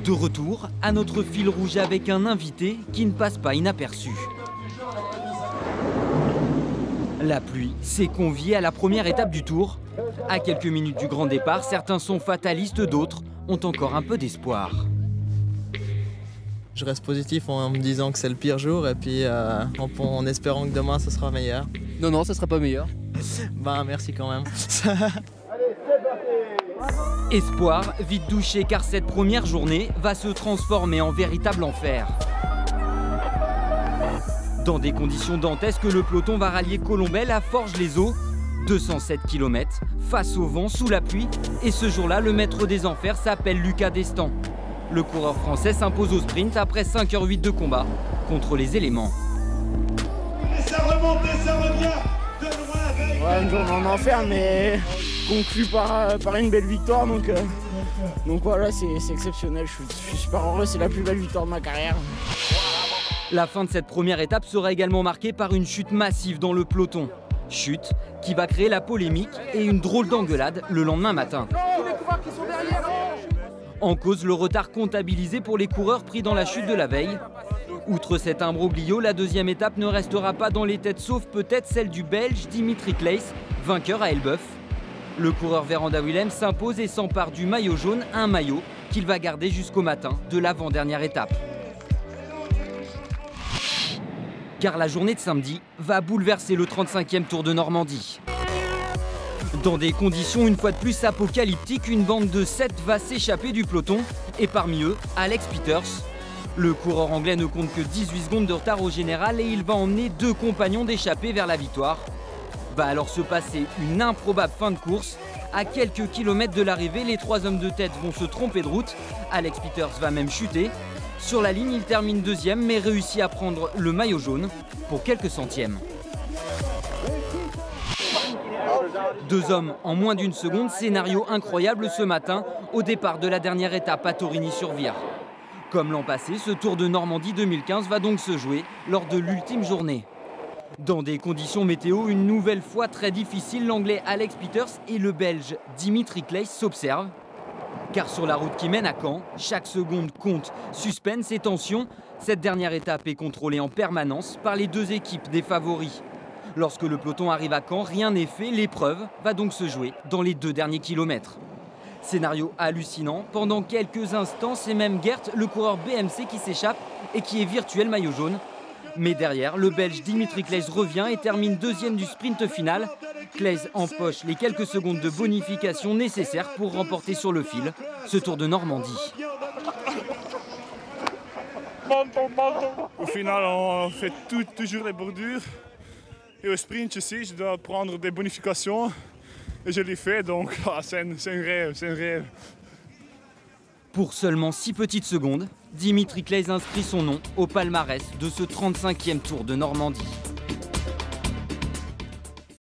De retour à notre fil rouge avec un invité qui ne passe pas inaperçu. La pluie s'est conviée à la première étape du Tour. À quelques minutes du grand départ, certains sont fatalistes, d'autres ont encore un peu d'espoir. Je reste positif en me disant que c'est le pire jour et puis en espérant que demain ce sera meilleur. Non, ça sera pas meilleur. Ben merci quand même. Espoir vite douché car cette première journée va se transformer en véritable enfer. Dans des conditions dantesques, le peloton va rallier Colombelles à Forges-les-Eaux. 207 km, face au vent, sous la pluie. Et ce jour-là, le maître des enfers s'appelle Lucas Destan. Le coureur français s'impose au sprint après 5h08 de combat contre les éléments. Et ça remonte et ça revient de loin. Ouais, une journée en enfer, mais conclu par une belle victoire. Donc voilà, c'est exceptionnel. Je suis super heureux, c'est la plus belle victoire de ma carrière. La fin de cette première étape sera également marquée par une chute massive dans le peloton. Chute qui va créer la polémique et une drôle d'engueulade le lendemain matin. En cause, le retard comptabilisé pour les coureurs pris dans la chute de la veille. Outre cet imbroglio, la deuxième étape ne restera pas dans les têtes, sauf peut-être celle du Belge Dimitri Claes, vainqueur à Elbeuf. Le coureur Véranda Willem s'impose et s'empare du maillot jaune, un maillot qu'il va garder jusqu'au matin de l'avant-dernière étape. Car la journée de samedi va bouleverser le 35e Tour de Normandie. Dans des conditions une fois de plus apocalyptiques, une bande de 7 va s'échapper du peloton et parmi eux, Alex Peters. Le coureur anglais ne compte que 18 secondes de retard au général et il va emmener 2 compagnons d'échappée vers la victoire. Va alors se passer une improbable fin de course. À quelques kilomètres de l'arrivée, les 3 hommes de tête vont se tromper de route. Alex Peters va même chuter. Sur la ligne, il termine deuxième mais réussit à prendre le maillot jaune pour quelques centièmes. 2 hommes en moins d'une seconde, scénario incroyable ce matin au départ de la dernière étape à Torigny-sur-Vire. Comme l'an passé, ce Tour de Normandie 2015 va donc se jouer lors de l'ultime journée. Dans des conditions météo une nouvelle fois très difficiles, l'anglais Alex Peters et le belge Dimitri Claes s'observent. Car sur la route qui mène à Caen, chaque seconde compte, suspense et tension. Cette dernière étape est contrôlée en permanence par les 2 équipes des favoris. Lorsque le peloton arrive à Caen, rien n'est fait, l'épreuve va donc se jouer dans les 2 derniers kilomètres. Scénario hallucinant, pendant quelques instants, c'est même Gert, le coureur BMC qui s'échappe et qui est virtuel maillot jaune. Mais derrière, le belge Dimitri Claes revient et termine deuxième du sprint final. Claes empoche les quelques secondes de bonification nécessaires pour remporter sur le fil ce Tour de Normandie. Au final, on fait toujours les bordures. Et au sprint, je dois prendre des bonifications. Et je l'ai fait, donc c'est un rêve. Pour seulement 6 petites secondes, Dimitri Claes inscrit son nom au palmarès de ce 35e Tour de Normandie.